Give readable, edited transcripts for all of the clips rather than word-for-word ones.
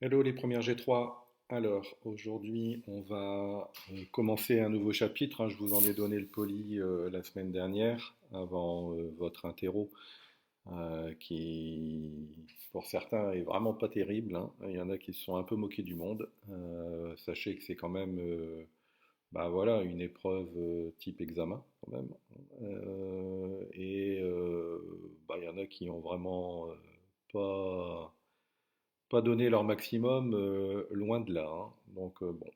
Hello les premières G3. Alors aujourd'hui on va commencer un nouveau chapitre, hein. Je vous en ai donné le poli la semaine dernière avant votre interro qui pour certains est vraiment pas terrible, hein. Il y en a qui se sont un peu moqués du monde. Sachez que c'est quand même bah voilà, une épreuve type examen quand même. Bah, il y en a qui ont vraiment pas donné leur maximum, loin de là, hein. Donc bon,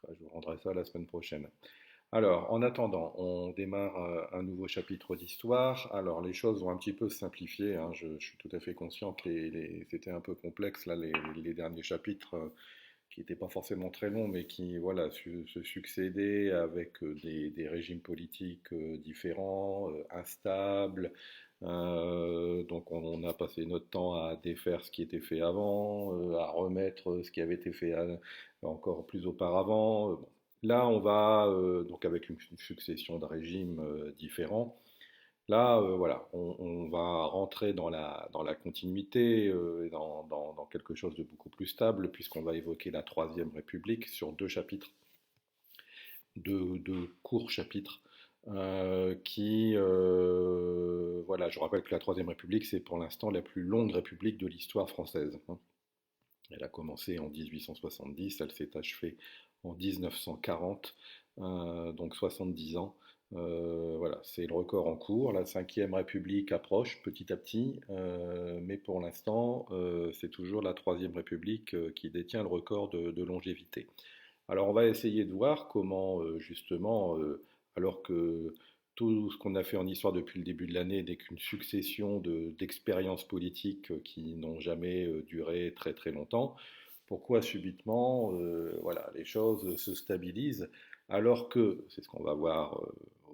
je vous rendrai ça la semaine prochaine. Alors, en attendant, on démarre un nouveau chapitre d'histoire. Alors, les choses vont un petit peu se simplifier, hein. Je suis tout à fait conscient que c'était un peu complexe, là, les derniers chapitres qui n'étaient pas forcément très longs, mais qui voilà, se succédaient avec des régimes politiques différents, instables. Donc on a passé notre temps à défaire ce qui était fait avant, à remettre ce qui avait été fait encore plus auparavant. Bon. Là, on va, donc avec une succession de régimes différents, là, voilà, on va rentrer dans la continuité, et dans quelque chose de beaucoup plus stable, puisqu'on va évoquer la Troisième République sur deux chapitres, deux courts chapitres, voilà, je rappelle que la Troisième République, c'est pour l'instant la plus longue république de l'histoire française, hein. Elle a commencé en 1870, elle s'est achevée en 1940, donc 70 ans. Voilà, c'est le record en cours. La Cinquième République approche petit à petit, mais pour l'instant, c'est toujours la Troisième République qui détient le record de longévité. Alors on va essayer de voir comment justement, alors que tout ce qu'on a fait en histoire depuis le début de l'année n'est qu'une succession d'expériences politiques qui n'ont jamais duré très très longtemps, pourquoi subitement voilà, les choses se stabilisent alors que, c'est ce qu'on va voir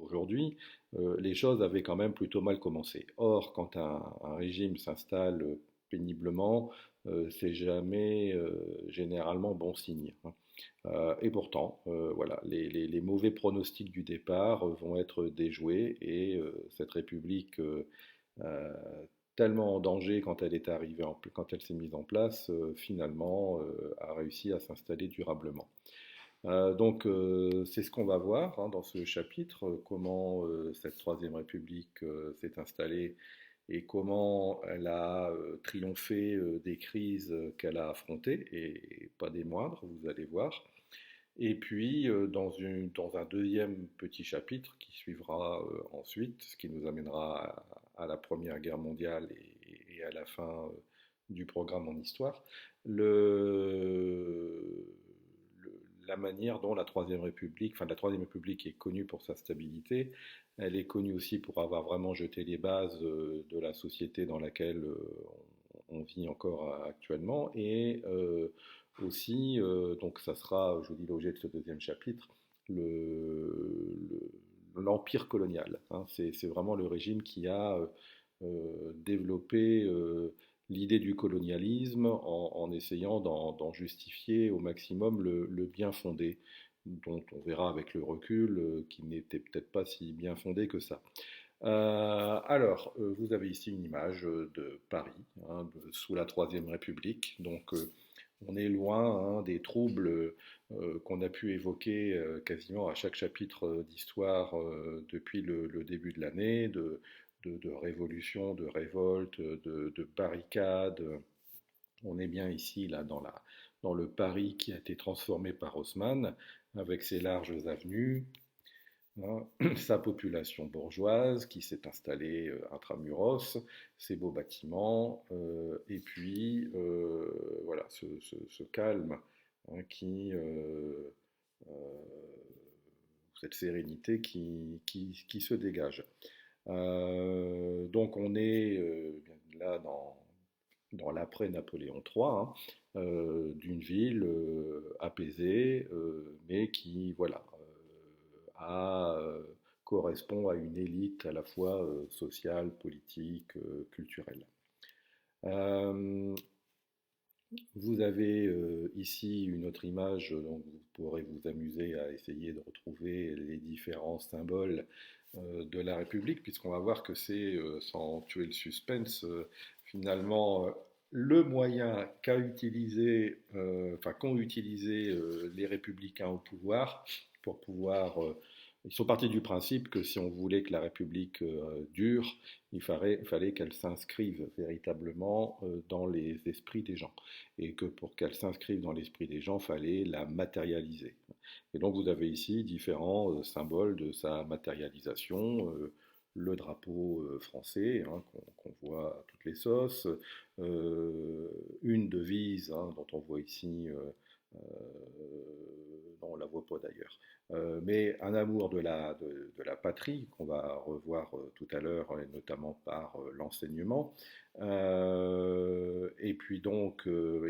aujourd'hui, les choses avaient quand même plutôt mal commencé. Or, quand un régime s'installe péniblement, c'est jamais généralement bon signe, hein. Et pourtant, voilà, les mauvais pronostics du départ vont être déjoués et cette République euh, tellement en danger quand elle est arrivée, quand elle s'est mise en place, finalement a réussi à s'installer durablement. Donc c'est ce qu'on va voir, hein, dans ce chapitre, comment cette Troisième République s'est installée et comment elle a triomphé des crises qu'elle a affrontées, et pas des moindres, vous allez voir. Et puis, dans un deuxième petit chapitre qui suivra ensuite, ce qui nous amènera à la Première Guerre mondiale et à la fin du programme en histoire, le, la manière dont la Troisième République, enfin la Troisième République est connue pour sa stabilité, elle est connue aussi pour avoir vraiment jeté les bases de la société dans laquelle on vit encore actuellement, et aussi, donc ça sera, je vous dis, l'objet de ce deuxième chapitre, l'empire colonial, hein. C'est vraiment le régime qui a développé l'idée du colonialisme en essayant d'en justifier au maximum le bien fondé, dont on verra avec le recul qu'il n'était peut-être pas si bien fondé que ça. Vous avez ici une image de Paris, hein, sous la Troisième République. Donc, on est loin, hein, des troubles qu'on a pu évoquer quasiment à chaque chapitre d'histoire depuis le début de l'année, de révolutions, de révoltes, de barricades. On est bien ici, là, dans le Paris qui a été transformé par Haussmann, avec ses larges avenues, hein, sa population bourgeoise qui s'est installée intramuros, ses beaux bâtiments, et puis voilà, ce calme, hein, euh, cette sérénité qui se dégage. Donc on est là dans l'après-Napoléon III, hein, d'une ville apaisée, mais qui voilà, correspond à une élite à la fois sociale, politique, culturelle. Euh, Vous avez ici une autre image, donc vous pourrez vous amuser à essayer de retrouver les différents symboles de la République, puisqu'on va voir que c'est, sans tuer le suspense, finalement le moyen qu'ont utilisé les républicains au pouvoir pour pouvoir. Ils sont partis du principe que si on voulait que la République dure, il fallait qu'elle s'inscrive véritablement dans les esprits des gens. Et que pour qu'elle s'inscrive dans l'esprit des gens, il fallait la matérialiser. Et donc vous avez ici différents symboles de sa matérialisation. Le drapeau français, hein, qu'on voit à toutes les sauces, une devise, hein, dont on voit ici, non, on ne la voit pas d'ailleurs, mais un amour de la patrie qu'on va revoir tout à l'heure, et notamment par l'enseignement. Et puis donc,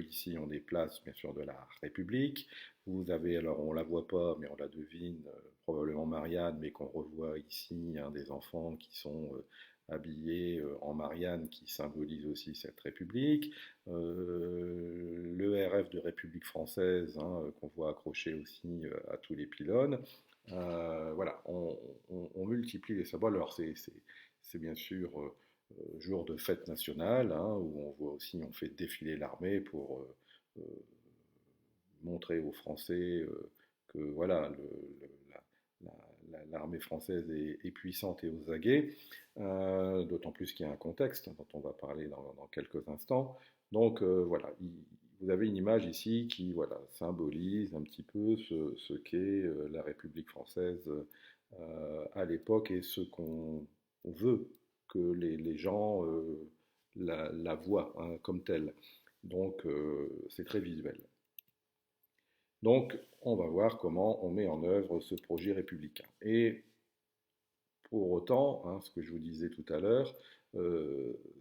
ici, on est place, bien sûr, de la République. Vous avez, alors on ne la voit pas, mais on la devine, probablement Marianne, mais qu'on revoit ici, hein, des enfants qui sont habillés en Marianne, qui symbolise aussi cette République. Le RF de République française, hein, qu'on voit accroché aussi à tous les pylônes. Voilà, on multiplie les symboles. Alors c'est bien sûr jour de fête nationale, hein, où on voit aussi, on fait défiler l'armée pour montrer aux Français que voilà, l'armée française est puissante et aux aguets, d'autant plus qu'il y a un contexte dont on va parler dans quelques instants. Donc voilà, vous avez une image ici qui voilà, symbolise un petit peu ce qu'est la République française à l'époque et ce qu'on veut que les gens la voient, hein, comme telle. Donc c'est très visuel. Donc, on va voir comment on met en œuvre ce projet républicain. Et pour autant, hein, ce que je vous disais tout à l'heure,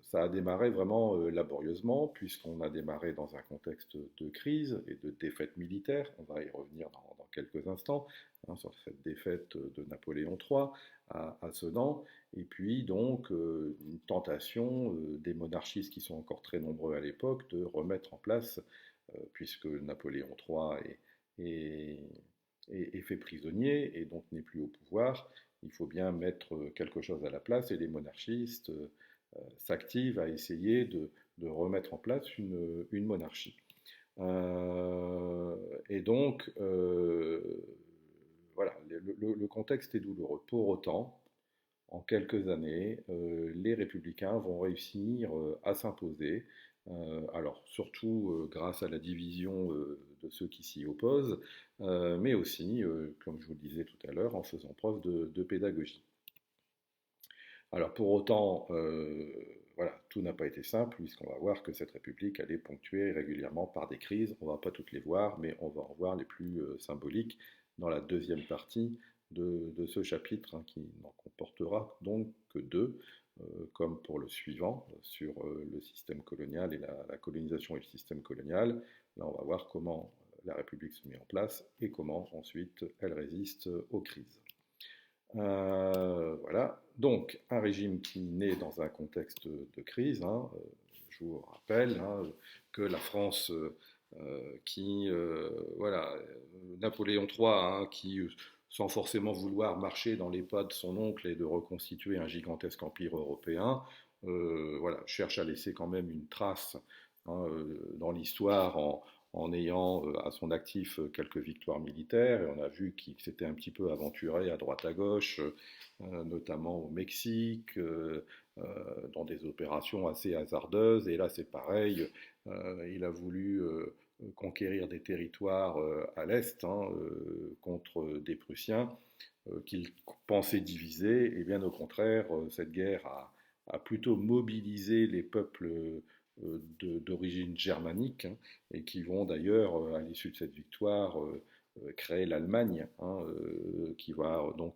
ça a démarré vraiment laborieusement, puisqu'on a démarré dans un contexte de crise et de défaite militaire. On va y revenir dans quelques instants, hein, sur cette défaite de Napoléon III à Sedan. Et puis donc une tentation des monarchistes qui sont encore très nombreux à l'époque de remettre en place, puisque Napoléon III est, est fait prisonnier et donc n'est plus au pouvoir, il faut bien mettre quelque chose à la place et les monarchistes s'activent à essayer de remettre en place une monarchie. Et donc, voilà, le contexte est douloureux. Pour autant, en quelques années, les républicains vont réussir à s'imposer. Alors surtout grâce à la division de ceux qui s'y opposent, mais aussi, comme je vous le disais tout à l'heure, en faisant preuve de pédagogie. Alors pour autant, voilà, tout n'a pas été simple, puisqu'on va voir que cette république, elle est ponctuée régulièrement par des crises. On ne va pas toutes les voir, mais on va en voir les plus symboliques dans la deuxième partie de ce chapitre, hein, qui n'en comportera donc que deux, comme pour le suivant, sur le système colonial et la colonisation et le système colonial. Là, on va voir comment la République se met en place et comment ensuite elle résiste aux crises. Voilà, donc un régime qui naît dans un contexte de crise, hein, je vous rappelle, hein, que la France voilà, Napoléon III, hein, qui, sans forcément vouloir marcher dans les pas de son oncle et de reconstituer un gigantesque empire européen, voilà, cherche à laisser quand même une trace, hein, dans l'histoire en ayant à son actif quelques victoires militaires. Et on a vu qu'il s'était un petit peu aventuré à droite à gauche, notamment au Mexique, dans des opérations assez hasardeuses. Et là, c'est pareil, il a voulu conquérir des territoires à l'Est, hein, contre des Prussiens qu'il pensait diviser. Et bien au contraire, cette guerre a plutôt mobilisé les peuples d'origine germanique, hein, et qui vont d'ailleurs, à l'issue de cette victoire, créer l'Allemagne, hein, qui va donc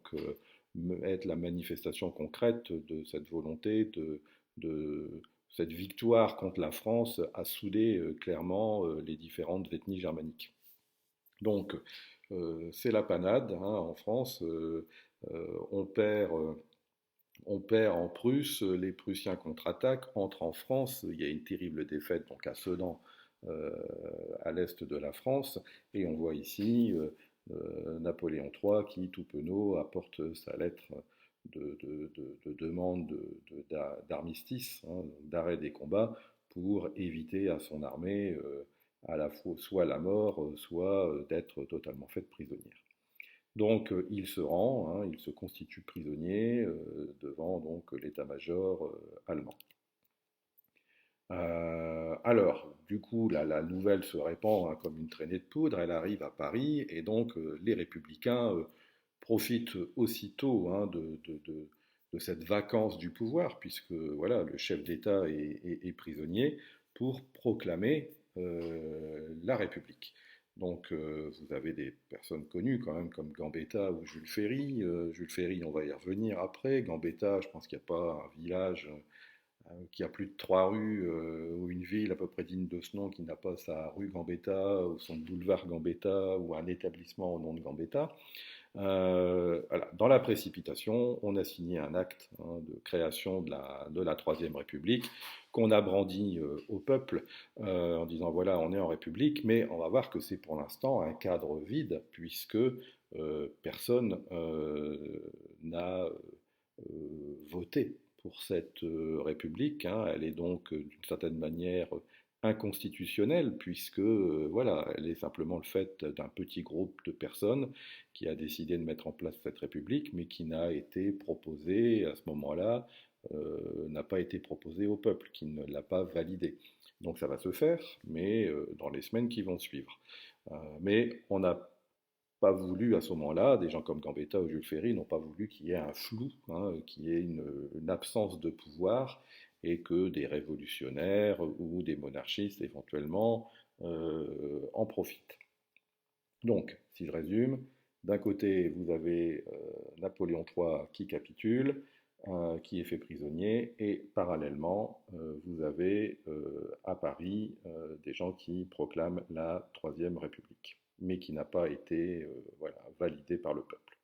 être la manifestation concrète de cette volonté de cette victoire contre la France à souder clairement les différentes ethnies germaniques. Donc, c'est la panade, hein, en France. On perd. On perd en Prusse, les Prussiens contre-attaquent, entrent en France, il y a une terrible défaite donc à Sedan, euh, à l'est de la France, et on voit ici Napoléon III qui, tout penaud, apporte sa lettre de demande d'armistice, hein, d'arrêt des combats, pour éviter à son armée à la fois soit la mort, soit d'être totalement faite prisonnière. Donc il se rend, hein, il se constitue prisonnier devant donc l'état-major allemand. Alors, du coup, la nouvelle se répand hein, comme une traînée de poudre, elle arrive à Paris, et donc les républicains profitent aussitôt hein, de cette vacance du pouvoir, puisque voilà, le chef d'État est prisonnier, pour proclamer la République. Donc vous avez des personnes connues quand même comme Gambetta ou Jules Ferry. Jules Ferry, on va y revenir après. Gambetta, je pense qu'il n'y a pas un village qui a plus de 3 rues, ou une ville à peu près digne de ce nom qui n'a pas sa rue Gambetta, ou son boulevard Gambetta, ou un établissement au nom de Gambetta. Voilà. Dans la précipitation, on a signé un acte hein, de création de la Troisième République qu'on a brandi au peuple en disant voilà, on est en République, mais on va voir que c'est pour l'instant un cadre vide puisque personne n'a voté pour cette République. Hein. Elle est donc d'une certaine manière inconstitutionnelle puisque voilà, elle est simplement le fait d'un petit groupe de personnes qui a décidé de mettre en place cette République, mais qui n'a été proposée à ce moment-là, n'a pas été proposée au peuple, qui ne l'a pas validée. Donc ça va se faire, mais dans les semaines qui vont suivre. Mais on n'a pas voulu à ce moment-là, des gens comme Gambetta ou Jules Ferry n'ont pas voulu qu'il y ait un flou, hein, qu'il y ait une absence de pouvoir et que des révolutionnaires ou des monarchistes éventuellement en profitent. Donc, si je résume, d'un côté, vous avez Napoléon III qui capitule, qui est fait prisonnier, et parallèlement, vous avez à Paris des gens qui proclament la Troisième République, mais qui n'a pas été voilà, validée par le peuple.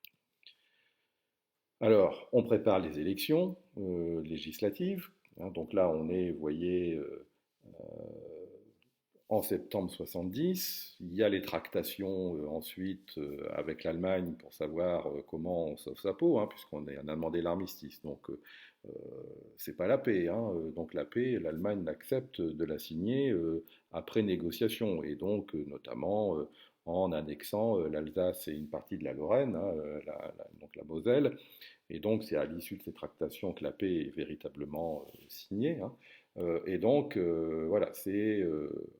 Alors, on prépare les élections législatives. Hein, donc là, on est, vous voyez, en septembre 70. Il y a les tractations ensuite avec l'Allemagne pour savoir comment on sauve sa peau, hein, puisqu'on a demandé l'armistice. Donc c'est pas la paix. Hein. Donc la paix, l'Allemagne accepte de la signer après négociation, et donc notamment en annexant l'Alsace et une partie de la Lorraine, hein, donc la Moselle. Et donc c'est à l'issue de ces tractations que la paix est véritablement signée. Hein. Et donc, voilà, c'est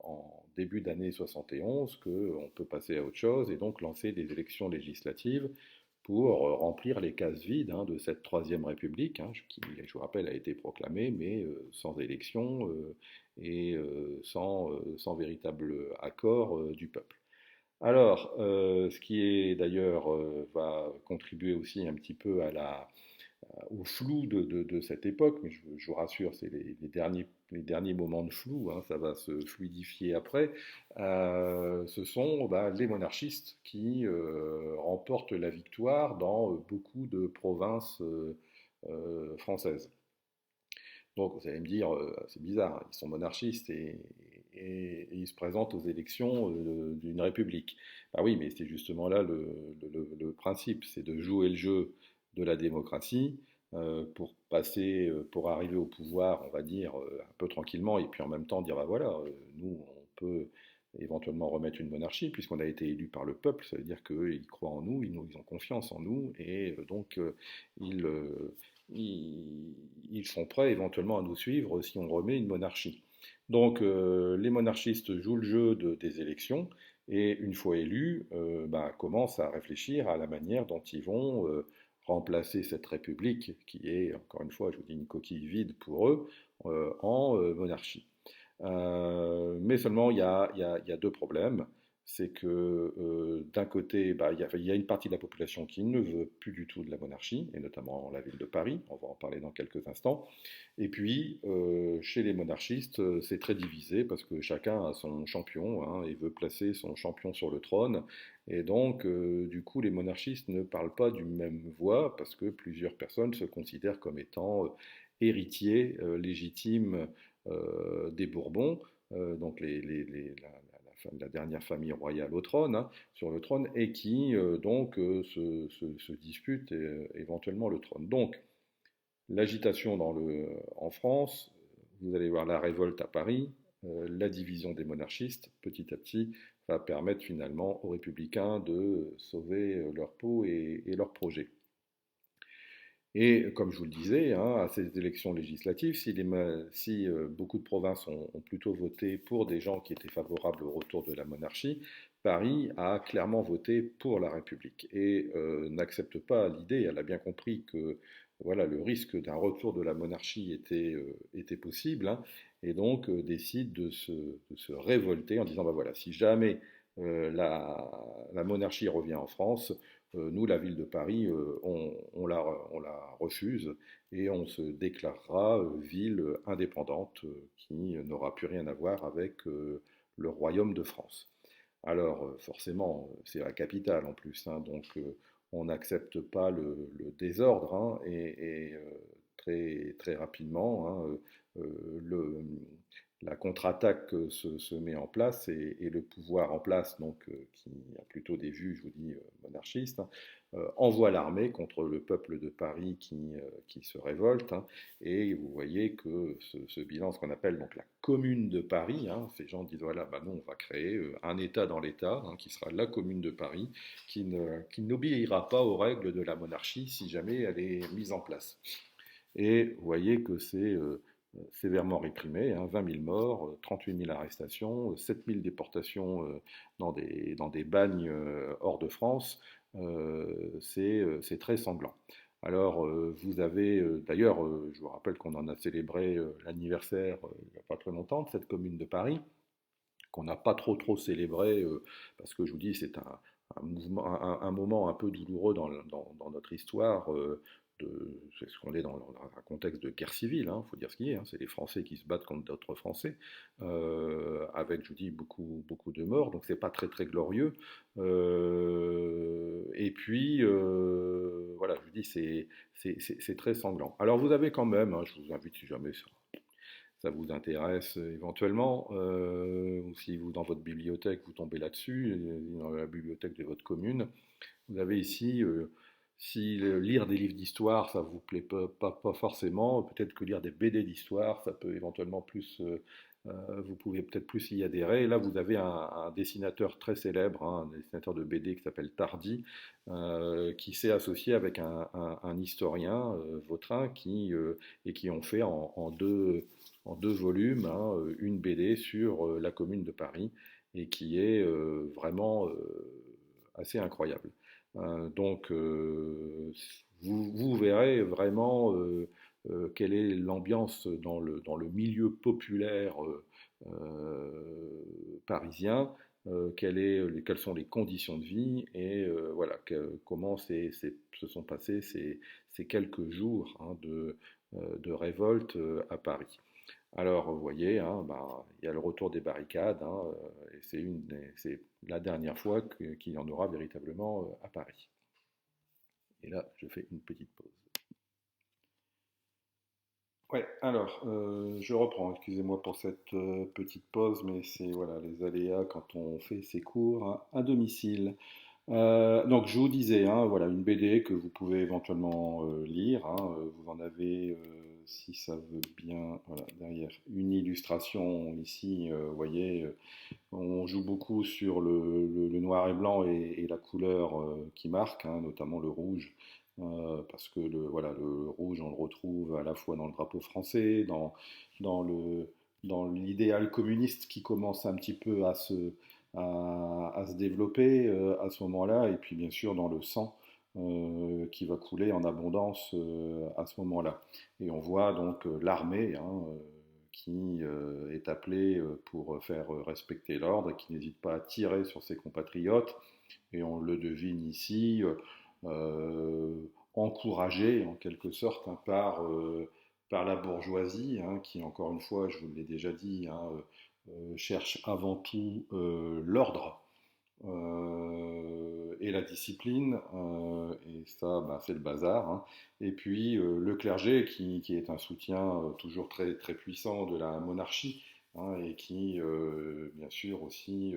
en début d'année 71 qu'on peut passer à autre chose et donc lancer des élections législatives pour remplir les cases vides hein, de cette Troisième République, hein, qui, je vous rappelle, a été proclamée, mais sans élection et sans véritable accord du peuple. Alors, ce qui est d'ailleurs va contribuer aussi un petit peu au flou de cette époque, mais je vous rassure, c'est les derniers moments de flou, hein, ça va se fluidifier après, ce sont bah, les monarchistes qui remportent la victoire dans beaucoup de provinces françaises. Donc vous allez me dire, c'est bizarre, hein, ils sont monarchistes et ils se présentent aux élections d'une république. Bah oui, mais c'est justement là le principe, c'est de jouer le jeu de la démocratie pour passer, pour arriver au pouvoir, on va dire, un peu tranquillement, et puis en même temps dire, bah voilà, nous, on peut éventuellement remettre une monarchie, puisqu'on a été élu par le peuple, ça veut dire qu'ils croient en nous, ils ont confiance en nous, et donc ils, euh, ils sont prêts éventuellement à nous suivre si on remet une monarchie. Donc les monarchistes jouent le jeu des élections et une fois élus, ben, commencent à réfléchir à la manière dont ils vont remplacer cette république qui est, encore une fois, je vous dis, une coquille vide pour eux, en monarchie. Mais seulement, il y a deux problèmes. C'est que d'un côté, bah, il y a une partie de la population qui ne veut plus du tout de la monarchie, et notamment la ville de Paris, on va en parler dans quelques instants. Et puis, chez les monarchistes, c'est très divisé parce que chacun a son champion hein, et veut placer son champion sur le trône. Et donc, du coup, les monarchistes ne parlent pas d'une même voix parce que plusieurs personnes se considèrent comme étant héritiers légitimes des Bourbons, donc la dernière famille royale au trône, hein, sur le trône, et qui donc se disputent éventuellement le trône. Donc, l'agitation en France, vous allez voir la révolte à Paris, la division des monarchistes, petit à petit, va permettre finalement aux républicains de sauver leur peau et leur projet. Et comme je vous le disais, hein, à ces élections législatives, si beaucoup de provinces ont plutôt voté pour des gens qui étaient favorables au retour de la monarchie, Paris a clairement voté pour la République et n'accepte pas l'idée, elle a bien compris que voilà, le risque d'un retour de la monarchie était possible, hein, et donc décide de se révolter en disant, bah voilà, si jamais la monarchie revient en France, nous, la ville de Paris, on la refuse et on se déclarera ville indépendante qui n'aura plus rien à voir avec le royaume de France. Alors, forcément, c'est la capitale en plus, hein, donc on n'accepte pas le désordre, hein, et très, très rapidement, hein, le, la contre-attaque se met en place et le pouvoir en place, donc, qui a plutôt des vues, je vous dis, monarchistes, hein, envoie l'armée contre le peuple de Paris qui se révolte, hein, et vous voyez que ce bilan, ce qu'on appelle donc la commune de Paris, hein, ces gens disent voilà, bah nous on va créer un État dans l'État, hein, qui sera la commune de Paris, qui n'obéira pas aux règles de la monarchie si jamais elle est mise en place. Et vous voyez que c'est sévèrement réprimé, hein, 20 000 morts, 38 000 arrestations, 7 000 déportations dans des bagnes hors de France. C'est très sanglant. Alors, vous avez, d'ailleurs, je vous rappelle qu'on en a célébré l'anniversaire il n'y a pas très longtemps de cette commune de Paris, qu'on n'a pas trop célébré, parce que je vous dis, c'est un mouvement, un moment un peu douloureux dans notre histoire. C'est ce qu'on est dans un contexte de guerre civile, il faut dire ce qu'il est, hein, c'est les Français qui se battent contre d'autres Français, avec, je vous dis, beaucoup de morts, donc c'est pas très glorieux. Et puis, voilà, je vous dis, c'est très sanglant. Alors vous avez quand même, hein, je vous invite si jamais ça vous intéresse éventuellement, ou si vous, dans votre bibliothèque, vous tombez là-dessus, dans la bibliothèque de votre commune, vous avez ici, si lire des livres d'histoire, ça vous plaît pas forcément, peut-être que lire des BD d'histoire, ça peut éventuellement plus, vous pouvez peut-être plus y adhérer. Et là, vous avez un dessinateur très célèbre, hein, un dessinateur de BD qui s'appelle Tardy, qui s'est associé avec un historien, Vautrin, et qui ont fait en deux volumes, hein, une BD sur la commune de Paris, et qui est vraiment assez incroyable. Donc, vous verrez vraiment quelle est l'ambiance dans le milieu populaire parisien, quelles sont les conditions de vie et voilà, comment se sont passés ces quelques jours, hein, de révolte à Paris. Alors, vous voyez, hein, bah, il y a le retour des barricades, hein, et c'est la dernière fois qu'il y en aura véritablement à Paris. Et là, je fais une petite pause. Ouais, alors, je reprends, excusez-moi pour cette petite pause, mais c'est voilà, les aléas quand on fait ses cours à domicile. Donc je vous disais, hein, voilà, une BD que vous pouvez éventuellement lire, hein, vous en avez, si ça veut bien, voilà, derrière une illustration ici, vous voyez, on joue beaucoup sur le noir et blanc et la couleur qui marque, hein, notamment le rouge, parce que voilà, le rouge, on le retrouve à la fois dans le drapeau français, dans le, dans l'idéal communiste qui commence un petit peu à se développer à ce moment-là, et puis bien sûr dans le sang qui va couler en abondance à ce moment-là. Et on voit donc l'armée, hein, qui est appelée pour faire respecter l'ordre et qui n'hésite pas à tirer sur ses compatriotes. Et on le devine ici, encouragé en quelque sorte, hein, par la bourgeoisie, hein, qui encore une fois, je vous l'ai déjà dit, hein, cherche avant tout l'ordre et la discipline, et ça, bah, c'est le bazar, hein. Et puis le clergé, qui est un soutien toujours très puissant de la monarchie, hein, et qui, bien sûr, aussi,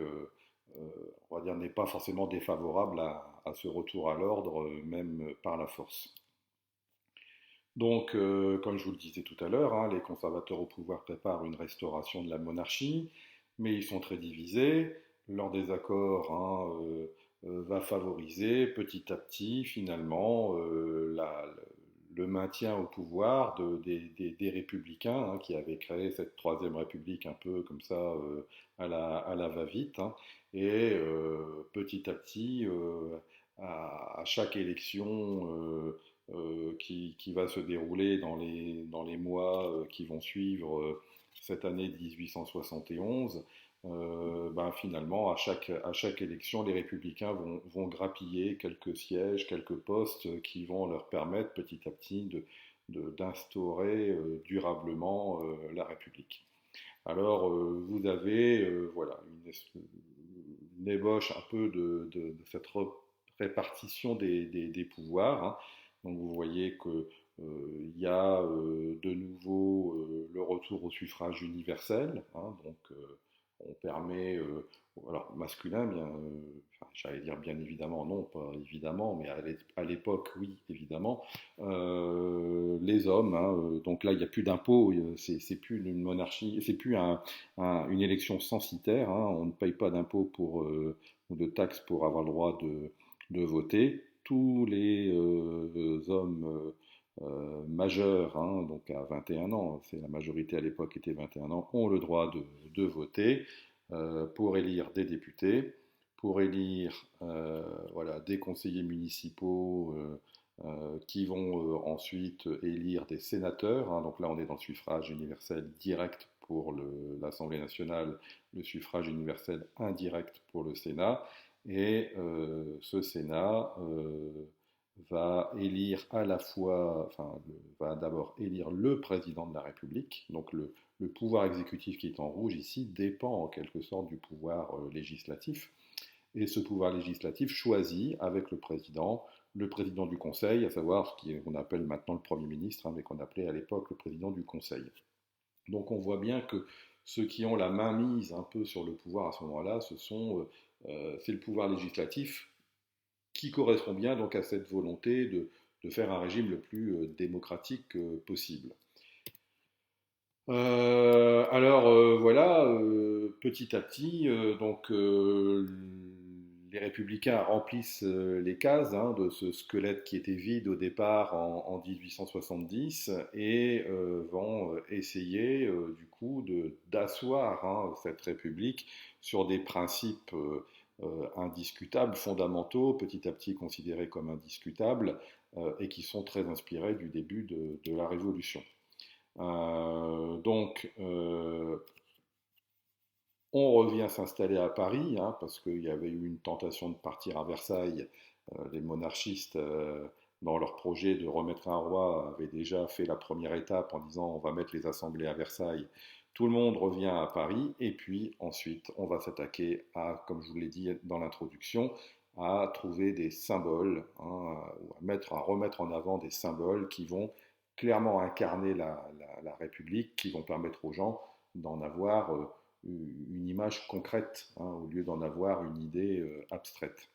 on va dire, n'est pas forcément défavorable à ce retour à l'ordre, même par la force. Donc, comme je vous le disais tout à l'heure, hein, les conservateurs au pouvoir préparent une restauration de la monarchie, mais ils sont très divisés. Leur désaccord, hein, va favoriser petit à petit, finalement, le maintien au pouvoir des républicains, hein, qui avaient créé cette troisième république un peu comme ça, à la va-vite, hein. Et petit à petit, à chaque élection, qui va se dérouler dans les mois, qui vont suivre, cette année 1871, ben finalement, à chaque élection, les républicains vont grappiller quelques sièges, quelques postes qui vont leur permettre petit à petit d'instaurer, durablement, la République. Alors, vous avez, voilà, une ébauche un peu de cette répartition des pouvoirs, hein. Donc vous voyez que il y a, de nouveau, le retour au suffrage universel, hein. Donc on permet, alors masculin, bien, enfin, j'allais dire bien évidemment, non, pas évidemment, mais à l'époque, oui, évidemment, les hommes, hein, donc là, il n'y a plus d'impôts, c'est plus une monarchie, c'est plus une élection censitaire, hein, on ne paye pas d'impôts ou de taxes pour avoir le droit de voter. Tous les hommes majeurs, hein, donc à 21 ans, c'est la majorité à l'époque était 21 ans, ont le droit de voter, pour élire des députés, pour élire, voilà, des conseillers municipaux, qui vont, ensuite élire des sénateurs, hein. Donc là, on est dans le suffrage universel direct pour l'Assemblée nationale, le suffrage universel indirect pour le Sénat. Et ce Sénat, va élire à la fois, enfin, va d'abord élire le président de la République. Donc le pouvoir exécutif qui est en rouge ici dépend en quelque sorte du pouvoir, législatif. Et ce pouvoir législatif choisit avec le président du Conseil, à savoir ce qu'on appelle maintenant le Premier ministre, hein, mais qu'on appelait à l'époque le président du Conseil. Donc on voit bien que ceux qui ont la main mise un peu sur le pouvoir à ce moment-là, c'est le pouvoir législatif qui correspond bien donc à cette volonté de faire un régime le plus, démocratique, possible. Alors voilà, petit à petit, donc les républicains remplissent, les cases, hein, de ce squelette qui était vide au départ en 1870 et vont essayer, du coup d'asseoir, hein, cette république sur des principes, indiscutables, fondamentaux, petit à petit considérés comme indiscutables, et qui sont très inspirés du début de la Révolution. Donc, on revient s'installer à Paris, hein, parce qu'il y avait eu une tentation de partir à Versailles. Les monarchistes, dans leur projet de remettre un roi, avaient déjà fait la première étape en disant on va mettre les assemblées à Versailles. Tout le monde revient à Paris, et puis ensuite on va s'attaquer à, comme je vous l'ai dit dans l'introduction, à trouver des symboles, hein, à remettre en avant des symboles qui vont clairement incarner la République, qui vont permettre aux gens d'en avoir, une image concrète, hein, au lieu d'en avoir une idée, abstraite.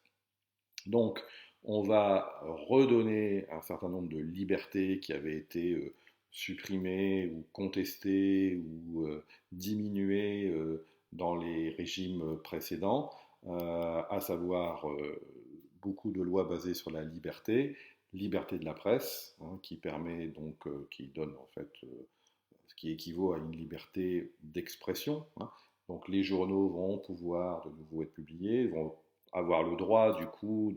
Donc, on va redonner un certain nombre de libertés qui avaient été, supprimées ou contestées ou diminuées, dans les régimes précédents, à savoir, beaucoup de lois basées sur la liberté de la presse, hein, qui permet donc, qui donne en fait, ce qui équivaut à une liberté d'expression, hein. Donc les journaux vont pouvoir de nouveau être publiés, vont avoir le droit du coup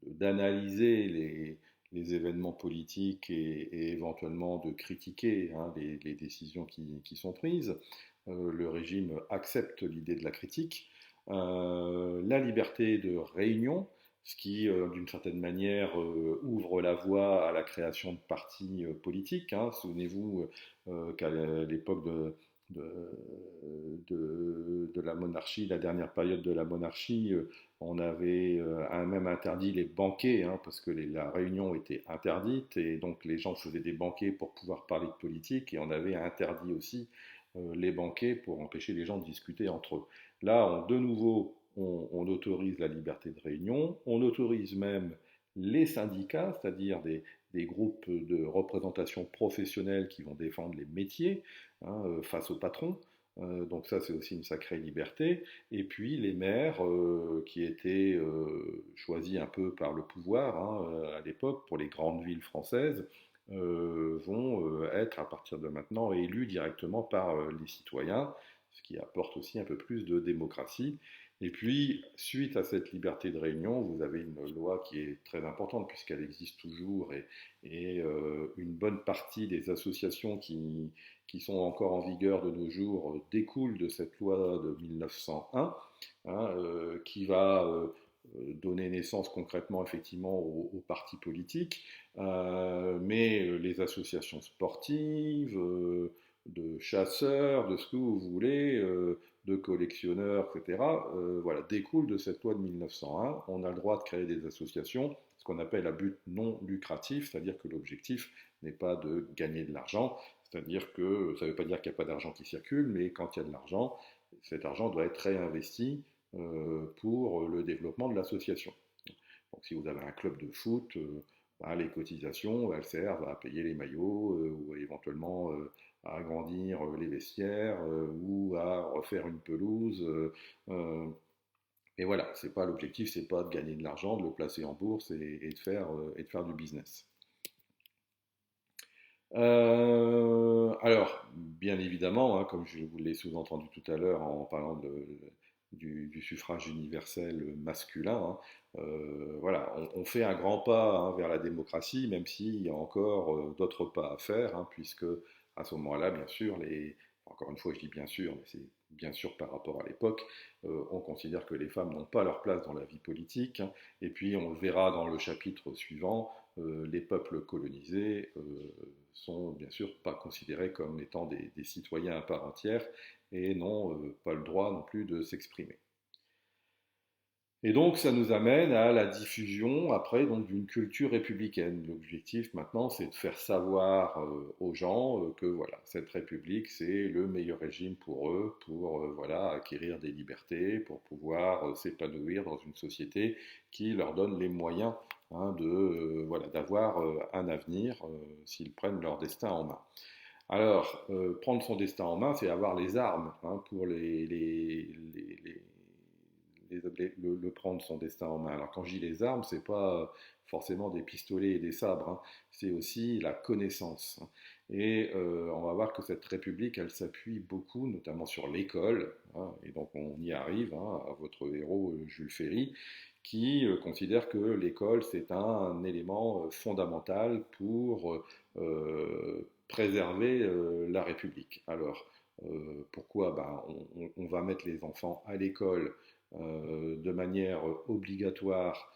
d'analyser les événements politiques et éventuellement de critiquer, hein, les décisions qui sont prises. Le régime accepte l'idée de la critique. La liberté de réunion, ce qui, d'une certaine manière, ouvre la voie à la création de partis, politiques, hein. Souvenez-vous, qu'à l'époque de, de la monarchie, la dernière période de la monarchie, on avait, même interdit les banquets, hein, parce que la réunion était interdite, et donc les gens faisaient des banquets pour pouvoir parler de politique, et on avait interdit aussi, les banquets pour empêcher les gens de discuter entre eux. Là, de nouveau, on autorise la liberté de réunion, on autorise même les syndicats, c'est-à-dire des groupes de représentation professionnelle qui vont défendre les métiers face au patron. Donc ça, c'est aussi une sacrée liberté. Et puis les maires qui étaient choisis un peu par le pouvoir à l'époque pour les grandes villes françaises vont être à partir de maintenant élus directement par les citoyens, ce qui apporte aussi un peu plus de démocratie. Et puis, suite à cette liberté de réunion, vous avez une loi qui est très importante puisqu'elle existe toujours et une bonne partie des associations qui sont encore en vigueur de nos jours découlent de cette loi de 1901 qui va donner naissance concrètement effectivement aux partis politiques, mais les associations sportives, de chasseurs, de ce que vous voulez, de collectionneurs, etc., voilà, découlent de cette loi de 1901. On a le droit de créer des associations, ce qu'on appelle à but non lucratif, c'est-à-dire que l'objectif n'est pas de gagner de l'argent, c'est-à-dire que ça ne veut pas dire qu'il n'y a pas d'argent qui circule, mais quand il y a de l'argent, cet argent doit être réinvesti pour le développement de l'association. Donc si vous avez un club de foot, les cotisations, elles servent à payer les maillots ou éventuellement à agrandir les vestiaires ou à refaire une pelouse. Et voilà, c'est pas l'objectif, c'est pas de gagner de l'argent, de le placer en bourse et de faire du business. Alors, bien évidemment, comme je vous l'ai sous-entendu tout à l'heure en parlant du suffrage universel masculin, voilà, on fait un grand pas vers la démocratie, même s'il y a encore d'autres pas à faire, puisque à ce moment-là, bien sûr, encore une fois, je dis bien sûr, mais c'est bien sûr par rapport à l'époque, on considère que les femmes n'ont pas leur place dans la vie politique, et puis on le verra dans le chapitre suivant, les peuples colonisés sont bien sûr pas considérés comme étant des citoyens à part entière et n'ont pas le droit non plus de s'exprimer. Et donc ça nous amène à la diffusion après donc d'une culture républicaine. L'objectif maintenant c'est de faire savoir aux gens que voilà cette république c'est le meilleur régime pour eux pour voilà acquérir des libertés pour pouvoir s'épanouir dans une société qui leur donne les moyens de voilà d'avoir un avenir s'ils prennent leur destin en main. Alors, prendre son destin en main, c'est avoir les armes pour le prendre son destin en main. Alors quand je dis les armes, c'est pas forcément des pistolets et des sabres, c'est aussi la connaissance. Et on va voir que cette république, elle s'appuie beaucoup, notamment sur l'école, et donc on y arrive à votre héros Jules Ferry, qui considère que l'école c'est un élément fondamental pour préserver la République. Alors pourquoi on va mettre les enfants à l'école de manière obligatoire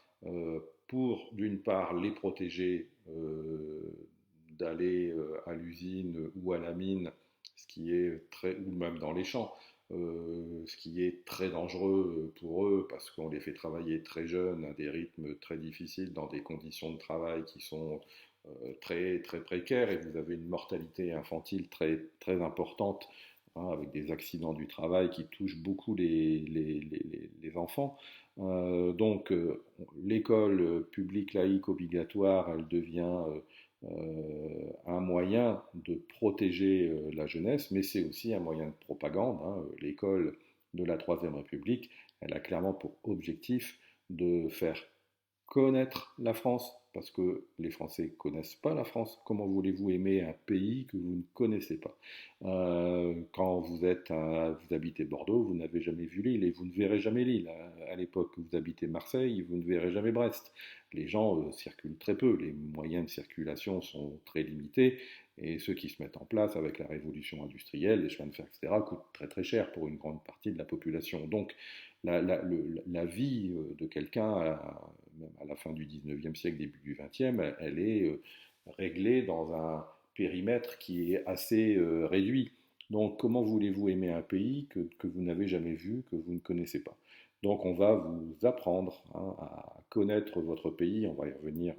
pour d'une part les protéger d'aller à l'usine ou à la mine, ce qui est très, ou même dans les champs, ce qui est très dangereux pour eux parce qu'on les fait travailler très jeunes à des rythmes très difficiles dans des conditions de travail qui sont très, très précaires et vous avez une mortalité infantile très, très importante avec des accidents du travail qui touchent beaucoup les enfants. Donc l'école publique laïque obligatoire, elle devient un moyen de protéger la jeunesse, mais c'est aussi un moyen de propagande. L'école de la Troisième République, elle a clairement pour objectif de faire connaître la France, parce que les Français ne connaissent pas la France. Comment voulez-vous aimer un pays que vous ne connaissez pas quand vous habitez Bordeaux, vous n'avez jamais vu Lille et vous ne verrez jamais Lille. À l'époque où vous habitez Marseille, vous ne verrez jamais Brest. Les gens circulent très peu, les moyens de circulation sont très limités et ceux qui se mettent en place avec la révolution industrielle, les chemins de fer, etc., coûtent très très cher pour une grande partie de la population. Donc la vie de quelqu'un à la fin du 19e siècle, début du 20e, elle est réglée dans un périmètre qui est assez réduit. Donc comment voulez-vous aimer un pays que vous n'avez jamais vu, que vous ne connaissez pas? Donc on va vous apprendre à connaître votre pays, on va y revenir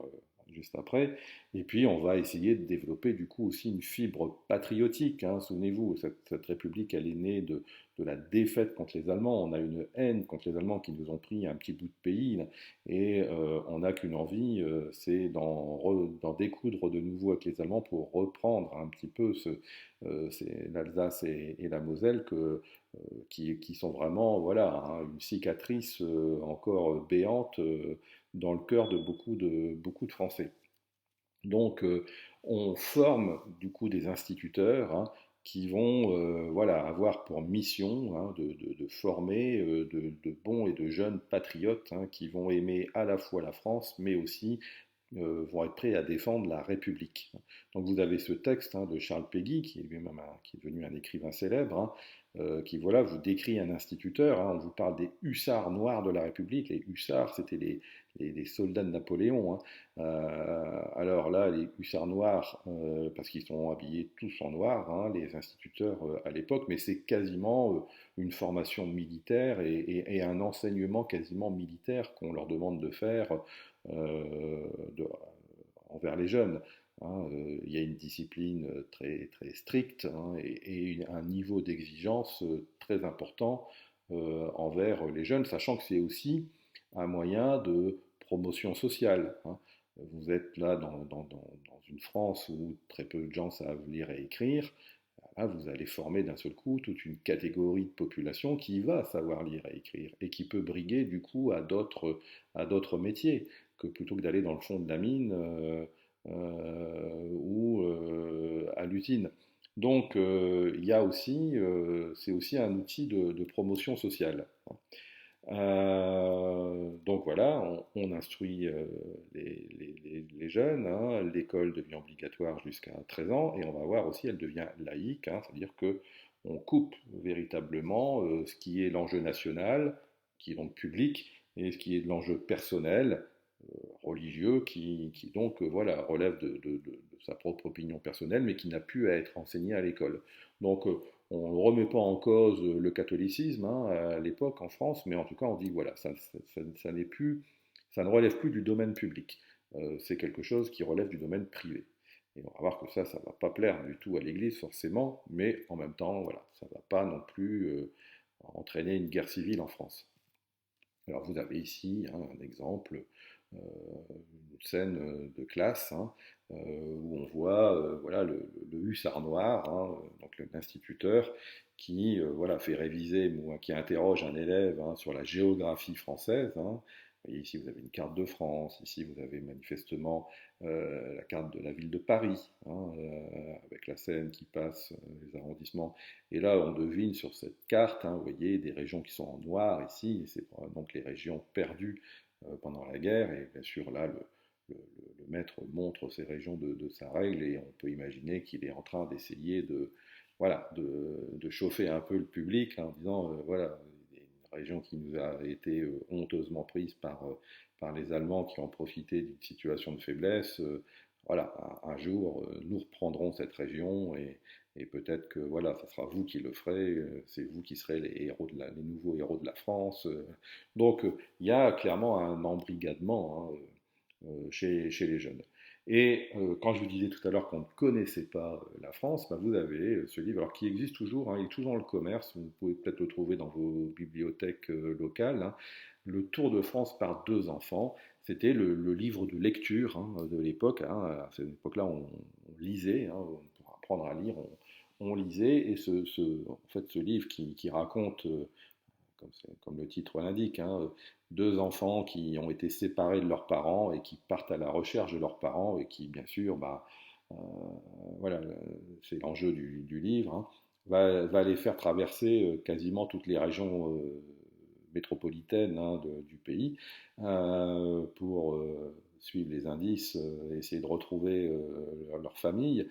juste après. Et puis on va essayer de développer du coup aussi une fibre patriotique, hein. Souvenez-vous, cette République, elle est née de la défaite contre les Allemands. On a une haine contre les Allemands qui nous ont pris un petit bout de pays, là, et on n'a qu'une envie, c'est d'en découdre de nouveau avec les Allemands pour reprendre un petit peu c'est l'Alsace et la Moselle qui sont vraiment voilà, hein, une cicatrice encore béante dans le cœur de beaucoup de Français. Donc, on forme du coup des instituteurs, hein, qui vont voilà, avoir pour mission, hein, de former de bons et de jeunes patriotes, hein, qui vont aimer à la fois la France, mais aussi vont être prêts à défendre la République. Donc vous avez ce texte, hein, de Charles Péguy, qui est lui-même qui est devenu un écrivain célèbre, hein, qui voilà, vous décrit un instituteur, hein. On vous parle des hussards noirs de la République. Les hussards, c'était les soldats de Napoléon, hein. Alors là, les hussards noirs, parce qu'ils sont habillés tous en noir, hein, les instituteurs à l'époque, mais c'est quasiment une formation militaire et un enseignement quasiment militaire qu'on leur demande de faire de, envers les jeunes. Hein. Il y a une discipline très, très stricte, hein, et un niveau d'exigence très important envers les jeunes, sachant que c'est aussi un moyen de promotion sociale, hein. Vous êtes là dans une France où très peu de gens savent lire et écrire. Là, vous allez former d'un seul coup toute une catégorie de population qui va savoir lire et écrire et qui peut briguer du coup à d'autres métiers que plutôt que d'aller dans le fond de la mine ou à l'usine. Donc, il y a aussi, c'est aussi un outil de promotion sociale. Donc voilà, on instruit les jeunes, hein. L'école devient obligatoire jusqu'à 13 ans et on va voir aussi, elle devient laïque, hein, c'est-à-dire que on coupe véritablement ce qui est l'enjeu national, qui est donc public, et ce qui est de l'enjeu personnel, religieux, qui donc voilà, relève de sa propre opinion personnelle, mais qui n'a pu être enseigné à l'école. Donc on ne remet pas en cause le catholicisme, hein, à l'époque en France, mais en tout cas on dit voilà, ça n'est plus, ça ne relève plus du domaine public. C'est quelque chose qui relève du domaine privé. Et on va voir que ça ne va pas plaire du tout à l'Église forcément, mais en même temps, voilà, ça ne va pas non plus entraîner une guerre civile en France. Alors vous avez ici, hein, un exemple, une scène de classe, hein, où on voit voilà, le hussard noir, hein, donc l'instituteur, qui voilà, fait réviser, ou qui interroge un élève, hein, sur la géographie française, hein. Et ici vous avez une carte de France, ici vous avez manifestement la carte de la ville de Paris, hein, avec la Seine qui passe, les arrondissements. Et là, on devine sur cette carte, hein, vous voyez, des régions qui sont en noir ici, et c'est donc les régions perdues pendant la guerre. Et bien sûr, là, le maître montre ces régions de sa règle, et on peut imaginer qu'il est en train d'essayer voilà, de chauffer un peu le public, hein, en disant, voilà, il y a une région qui nous a été honteusement prise par les Allemands qui ont profité d'une situation de faiblesse. Voilà, un jour, nous reprendrons cette région et peut-être que voilà, ça sera vous qui le ferez, c'est vous qui serez les nouveaux héros de la France. Donc il y a clairement un embrigadement, hein, chez les jeunes. Et quand je vous disais tout à l'heure qu'on ne connaissait pas la France, ben, vous avez ce livre, alors qui existe toujours, hein, il est toujours dans le commerce, vous pouvez peut-être le trouver dans vos bibliothèques locales, hein, Le Tour de France par deux enfants. C'était le livre de lecture, hein, de l'époque, hein. À cette époque-là, on lisait, hein, pour apprendre à lire, on lisait, et en fait, ce livre qui raconte, comme le titre l'indique, hein, deux enfants qui ont été séparés de leurs parents et qui partent à la recherche de leurs parents et qui, bien sûr, bah, euh, voilà, c'est l'enjeu du livre, hein, va les faire traverser quasiment toutes les régions métropolitaines, hein, du pays, pour suivre les indices, essayer de retrouver leur famille.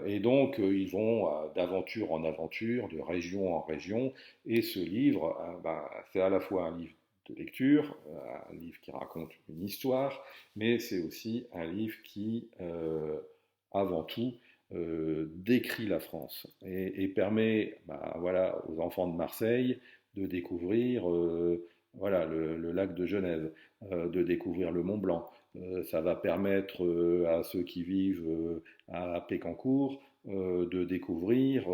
Et donc, ils vont d'aventure en aventure, de région en région. Et ce livre, ben, c'est à la fois un livre de lecture, un livre qui raconte une histoire, mais c'est aussi un livre qui, avant tout, décrit la France et permet, ben, voilà, aux enfants de Marseille de découvrir voilà, le lac de Genève, de découvrir le Mont Blanc, Ça va permettre à ceux qui vivent à Pécancourt de découvrir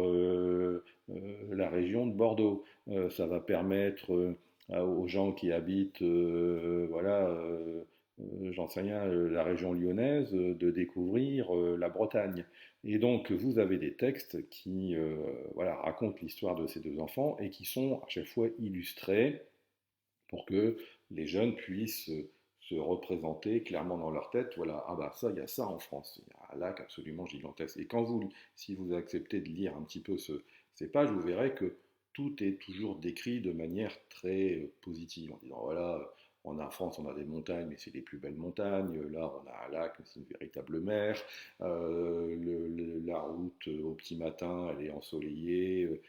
la région de Bordeaux. Ça va permettre aux gens qui habitent, voilà, j'en sais rien, la région lyonnaise, de découvrir la Bretagne. Et donc, vous avez des textes qui voilà, racontent l'histoire de ces deux enfants et qui sont à chaque fois illustrés pour que les jeunes puissent se représenter clairement dans leur tête, voilà, ah bah ça, il y a ça en France, il y a un lac absolument gigantesque. Et quand vous, si vous acceptez de lire un petit peu ces pages, vous verrez que tout est toujours décrit de manière très positive, en disant, voilà, en France, on a des montagnes, mais c'est les plus belles montagnes. Là, on a un lac, mais c'est une véritable mer. La route au petit matin, elle est ensoleillée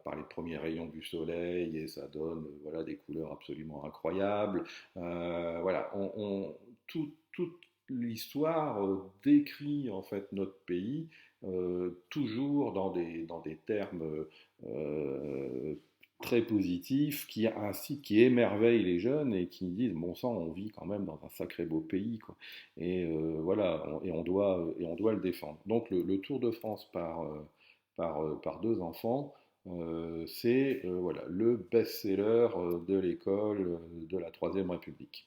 par les premiers rayons du soleil et ça donne voilà, des couleurs absolument incroyables. Voilà, toute l'histoire décrit en fait notre pays toujours dans des termes très positifs qui incitent, qui émerveillent les jeunes et qui disent bon sang, on vit quand même dans un sacré beau pays quoi. Et voilà, et on doit le défendre. Donc le Tour de France par deux enfants, c'est voilà, le best-seller de l'école de la Troisième République.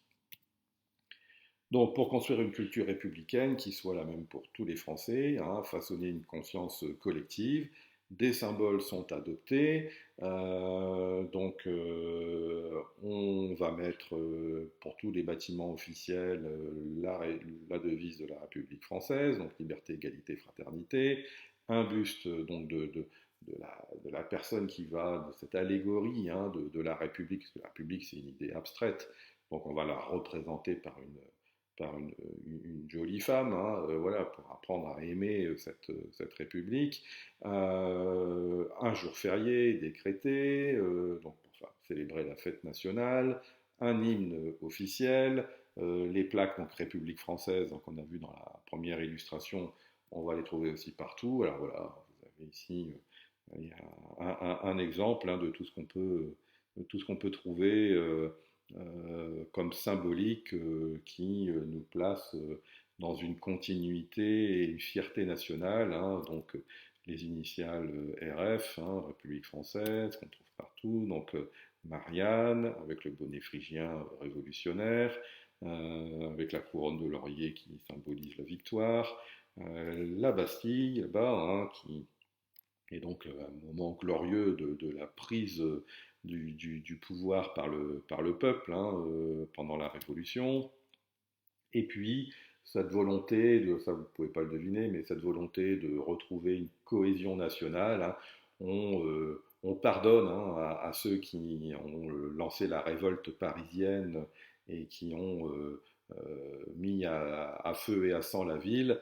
Donc, pour construire une culture républicaine qui soit la même pour tous les Français, hein, façonner une conscience collective, des symboles sont adoptés. On va mettre pour tous les bâtiments officiels la devise de la République française, donc liberté, égalité, fraternité. Un buste donc de la personne qui va, de cette allégorie hein, de la République, parce que la République c'est une idée abstraite, donc on va la représenter par une jolie femme, hein, voilà, pour apprendre à aimer cette République. Un jour férié décrété, donc pour célébrer la fête nationale, un hymne officiel, les plaques donc République française, donc on a vu dans la première illustration, on va les trouver aussi partout. Alors voilà, vous avez ici il y a un exemple hein, de tout ce qu'on peut trouver comme symbolique qui nous place dans une continuité et une fierté nationale. Hein, donc les initiales RF, hein, République française, qu'on trouve partout. Donc Marianne, avec le bonnet phrygien révolutionnaire, avec la couronne de laurier qui symbolise la victoire. La Bastille, là-bas, hein, qui et donc un moment glorieux de la prise du pouvoir par le peuple hein, pendant la Révolution. Et puis cette volonté, ça vous ne pouvez pas le deviner, mais cette volonté de retrouver une cohésion nationale, hein, on pardonne hein, à ceux qui ont lancé la révolte parisienne et qui ont mis à feu et à sang la ville.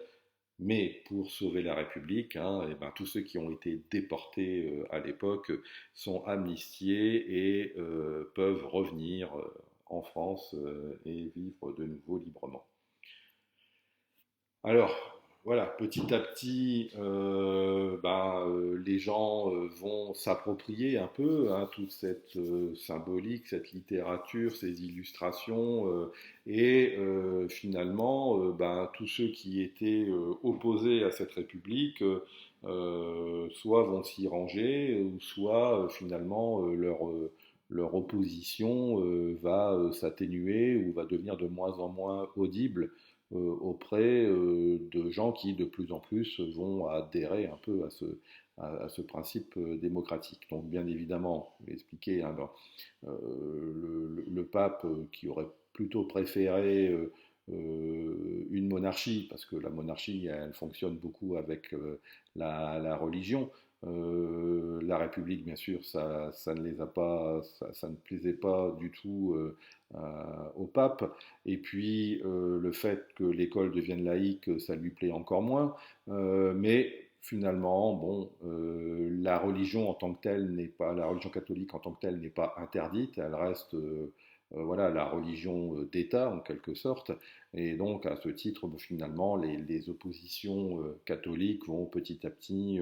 Mais pour sauver la République, hein, et ben, tous ceux qui ont été déportés à l'époque sont amnistiés et peuvent revenir en France et vivre de nouveau librement. Alors, voilà, petit à petit, les gens vont s'approprier un peu hein, toute cette symbolique, cette littérature, ces illustrations, et finalement, tous ceux qui étaient opposés à cette République, soit vont s'y ranger, ou soit finalement leur opposition va s'atténuer ou va devenir de moins en moins audible auprès de gens qui de plus en plus vont adhérer un peu à ce principe démocratique. Donc bien évidemment, je l'ai expliqué, hein, le pape qui aurait plutôt préféré une monarchie, parce que la monarchie, elle fonctionne beaucoup avec la religion. La République, bien sûr, ça ne les a pas, ça ne plaisait pas du tout au pape. Et puis le fait que l'école devienne laïque, ça lui plaît encore moins. Mais finalement, bon, la religion en tant que telle n'est pas, la religion catholique en tant que telle n'est pas interdite. Elle reste voilà, la religion d'État en quelque sorte. Et donc à ce titre, finalement, les oppositions catholiques vont petit à petit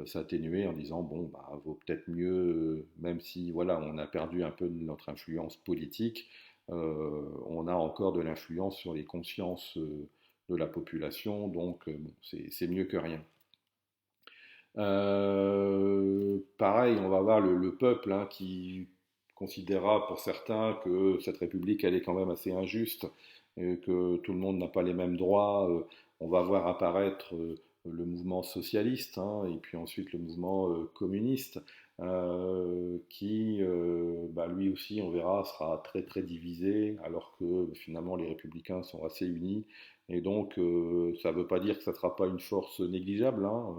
s'atténuer en disant bon bah vaut peut-être mieux même si voilà on a perdu un peu de notre influence politique on a encore de l'influence sur les consciences de la population, donc bon, c'est mieux que rien. Pareil, on va voir le peuple hein, qui considérera pour certains que cette République elle est quand même assez injuste, et que tout le monde n'a pas les mêmes droits. On va voir apparaître le mouvement socialiste hein, et puis ensuite le mouvement communiste qui, bah, lui aussi, on verra, sera très très divisé, alors que finalement les républicains sont assez unis. Et donc, ça ne veut pas dire que ça ne sera pas une force négligeable. Hein,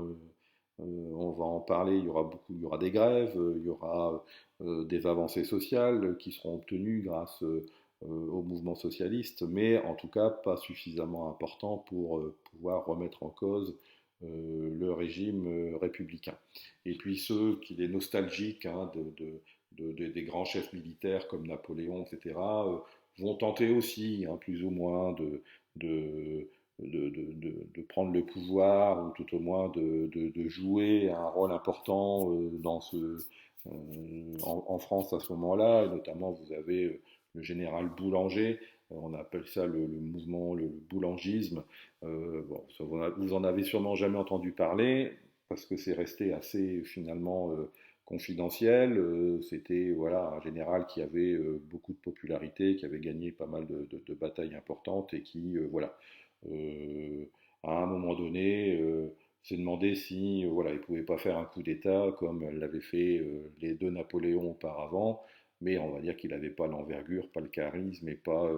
on va en parler, il y aura beaucoup, il y aura des grèves, il y aura des avancées sociales qui seront obtenues grâce au mouvement socialiste, mais en tout cas pas suffisamment important pour pouvoir remettre en cause le régime républicain. Et puis ceux qui les nostalgiques hein, des grands chefs militaires comme Napoléon, etc., vont tenter aussi, hein, plus ou moins, de, de prendre le pouvoir, ou tout au moins de jouer un rôle important en France à ce moment-là. Et notamment, vous avez le général Boulanger, on appelle ça le mouvement, le boulangisme. Bon, ça, vous en avez sûrement jamais entendu parler, parce que c'est resté assez finalement confidentiel. C'était voilà, un général qui avait beaucoup de popularité, qui avait gagné pas mal de batailles importantes et qui, voilà, euh, à un moment donné, s'est demandé si voilà, il ne pouvait pas faire un coup d'État comme l'avaient fait les deux Napoléons auparavant, mais on va dire qu'il n'avait pas l'envergure, pas le charisme et pas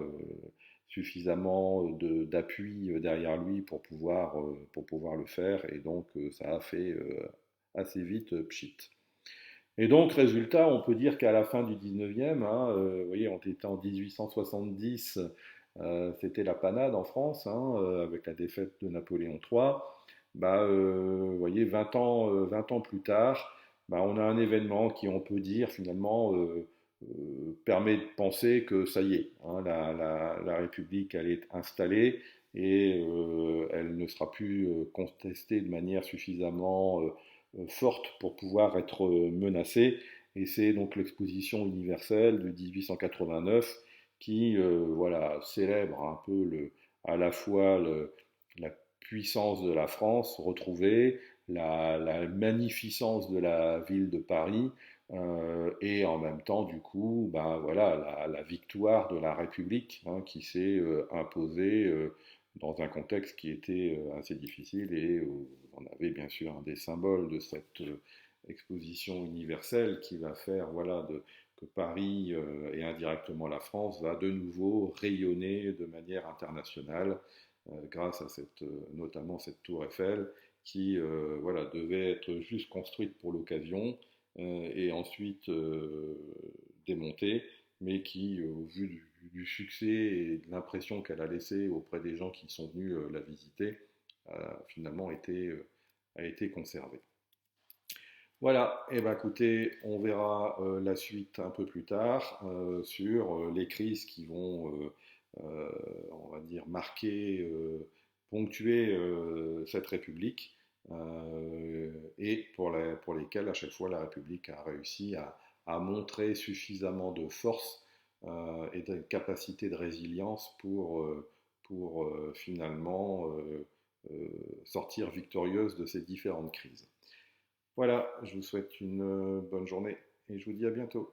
suffisamment d'appui derrière lui pour pouvoir le faire, et donc ça a fait assez vite pchit. Et donc, résultat, on peut dire qu'à la fin du 19e, hein, vous voyez, on était en 1870, c'était la panade en France, hein, avec la défaite de Napoléon III. Bah, vous voyez, 20 ans plus tard, bah, on a un événement qui, on peut dire, finalement, permet de penser que ça y est, hein, la République, elle est installée et elle ne sera plus contestée de manière suffisamment forte pour pouvoir être menacée. Et c'est donc l'exposition universelle de 1889 qui voilà, célèbre un peu à la fois la puissance de la France retrouvée, la magnificence de la ville de Paris, et en même temps, du coup, ben, voilà, la victoire de la République hein, qui s'est imposée dans un contexte qui était assez difficile, et on avait bien sûr un des symboles de cette exposition universelle qui va faire voilà, que Paris et indirectement la France va de nouveau rayonner de manière internationale grâce à notamment cette tour Eiffel qui voilà, devait être juste construite pour l'occasion et ensuite démontée, mais qui, au vu du succès et de l'impression qu'elle a laissé auprès des gens qui sont venus la visiter, a finalement a été conservée. Voilà, et ben écoutez, on verra la suite un peu plus tard sur les crises qui vont, on va dire, marquer, ponctuer cette République et pour lesquelles à chaque fois la République a réussi à montrer suffisamment de force et de capacité de résilience pour finalement sortir victorieuse de ces différentes crises. Voilà, je vous souhaite une bonne journée et je vous dis à bientôt.